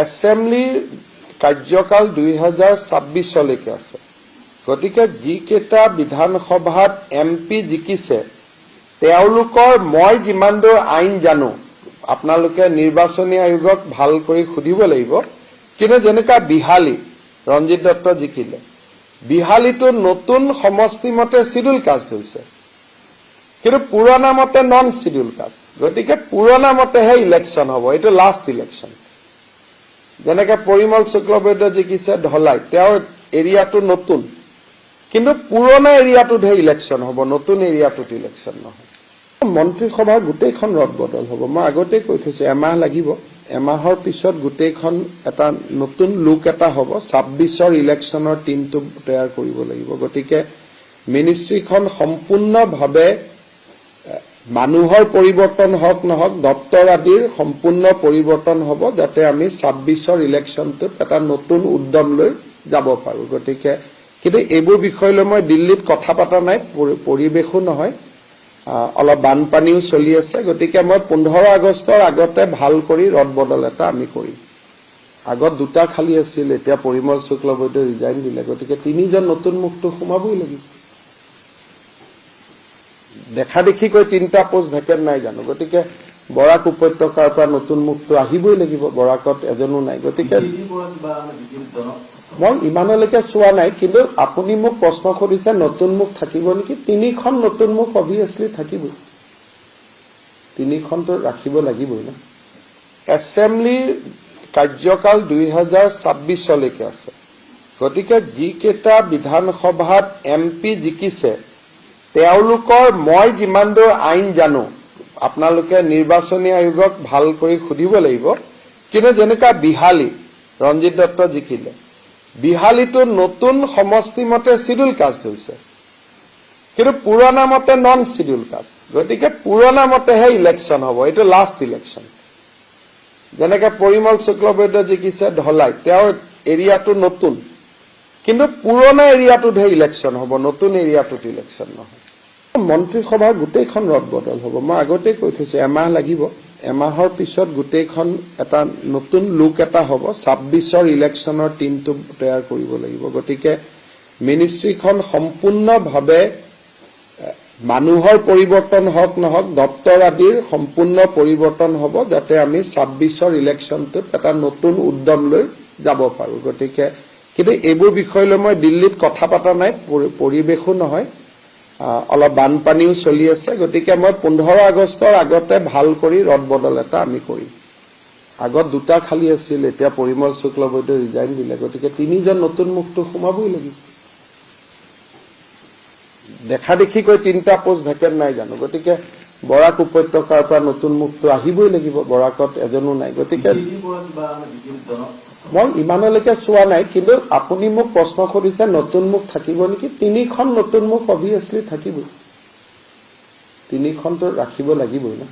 এছেম্বলিৰ কাৰ্যকাল 2026লৈকে আছে। গতিকে যিকেইটা বিধানসভাত এমপি জিকিছে তেওঁলোকৰ মই যিমান দূৰ আইন জানো আপোনালোকে নিৰ্বাচনী আয়োগক ভাল কৰি সুধিব লাগিব। কিন্তু যেনেকা বিহালী ৰঞ্জিত দত্ত জিকিলে, বিহালীটো নতুন সমষ্টি মতে শিডিউল কাষ্ট হৈছে, কিন্তু পুৰণা মতে নন শিডিউল কাষ্ট। গতিকে পুৰণা মতেহে ইলেকশ্যন হ'ব, এইটো লাষ্ট ইলেকশ্যন। যেনেকে পৰিমল শুক্লবৈদ্য জিকিছে ঢলাই, তেওঁৰ এৰিয়াটো নতুন, কিন্তু পুৰণা এৰিয়াটোতহে ইলেকশ্যন হ'ব, নতুন এৰিয়াটোত ইলেকশ্যন নহয়। মন্ত্ৰীসভাৰ গোটেইখন ৰদ বদল হ'ব। মই আগতেই কৈ থৈছো এমাহ লাগিব, এমাহৰ পিছত গোটেইখন এটা নতুন লুক এটা হ'ব। 26ৰ ইলেকশ্যনৰ টিমটো তৈয়াৰ কৰিব লাগিব। গতিকে মিনিষ্ট্ৰীখন সম্পূৰ্ণভাৱে মানুহৰ পৰিৱৰ্তন হওক নহওক দপ্তৰ আদিৰ সম্পূৰ্ণ পৰিৱৰ্তন হ'ব, যাতে আমি 26ৰ ইলেকশ্যনটোত এটা নতুন উদ্যম লৈ যাব পাৰোঁ। গতিকে কিন্তু এইবোৰ বিষয় লৈ মই দিল্লীত কথা পতা নাই, পৰিৱেশো নহয়, অলপ বানপানীও চলি আছে। গতিকে মই 15 আগষ্টৰ আগতে ভাল কৰি ৰদ বদল এটা আমি কৰিম। আগত দুটা খালী আছিল, এতিয়া পৰিমল শুক্লবৈদ্য ৰিজাইন দিলে। গতিকে 3জন নতুন মুখটো সোমাবই লাগিব। দেখা দেখি কৈ 3টা পোষ্ট ভেকেণ্ট নাই জানো। গতিকে বৰাক উপত্যকাৰ পৰা নতুন মুখটো আহিবই লাগিব, বৰাকত এজনো নাই। গতিকে মই ইমানলৈকে চোৱা নাই, কিন্তু আপুনি মোক প্ৰশ্ন সুধিছে নতুন মুখ থাকিব নেকি। 3খন নতুন মুখ অভিয়াছলি থাকিবই, 3খনটো ৰাখিব লাগিবই না। এছেম্বলিৰ কাৰ্যকাল 2026লৈকে আছে। গতিকে যিকেইটা বিধানসভাত এমপি জিকিছে তেওঁলোকৰ মই যিমান দূৰ আইন জানো আপোনালোকে নিৰ্বাচনী আয়োগক ভাল কৰি সুধিব লাগিব। কিন্তু যেনেকা বিহালী ৰঞ্জিত দত্ত জিকিলে, বিহালীটো নতুন সমষ্টি মতে শিডিউল কাষ্ট হৈছে, কিন্তু পুৰণা মতে নন শিডিউল কাষ্ট। গতিকে পুৰণা মতেহে ইলেকশ্যন হ'ব, এইটো লাষ্ট ইলেকশ্যন। যেনেকে পৰিমল শুক্লবৈদ্য জিকিছে ঢলাই, তেওঁৰ এৰিয়াটো নতুন, কিন্তু পুৰণা এৰিয়াটোতহে ইলেকশ্যন হ'ব, নতুন এৰিয়াটোত ইলেকশ্যন নহয়। মন্ত্ৰীসভাৰ গোটেইখন ৰদ বদল হ'ব। মই আগতেই কৈ থৈছো এমাহ লাগিব, এমাহৰ পিছত গোটেইখন এটা নতুন লুক এটা হ'ব। 26ৰ ইলেকশ্যনৰ টিমটো তৈয়াৰ কৰিব লাগিব। গতিকে মিনিষ্ট্ৰীখন সম্পূৰ্ণভাৱে মানুহৰ পৰিৱৰ্তন হওক নহওক দপ্তৰ আদিৰ সম্পূৰ্ণ পৰিৱৰ্তন হ'ব, যাতে আমি 26ৰ ইলেকশ্যনটোত এটা নতুন উদ্যম লৈ যাব পাৰোঁ। গতিকে কিন্তু এইবোৰ বিষয় লৈ মই দিল্লীত কথা পতা নাই, পৰিৱেশো নহয়, অলপ বানপানীও চলি আছে। গতিকে মই 15 আগষ্টৰ আগতে ভাল কৰি ৰদ বদল এটা আমি কৰিম। আগত দুটা খালী আছিল, এতিয়া পৰিমল শুক্লবৈদ্য ৰিজাইন দিলে। গতিকে 3জন নতুন মুখটো সোমাবই লাগিব। দেখা দেখি কৈ 3টা পোষ্ট ভেকেণ্ট নাই জানো। গতিকে বৰাক উপত্যকাৰ পৰা নতুন মুখটো আহিবই লাগিব, বৰাকত এজনো নাই। গতিকে মই ইমানলৈকে চোৱা নাই, কিন্তু আপুনি মোক প্ৰশ্ন সুধিছে নতুন মুখ থাকিব নেকি। 3খন নতুন মুখ অভিয়াছলি থাকিবই, 3খনটো ৰাখিব লাগিবই না।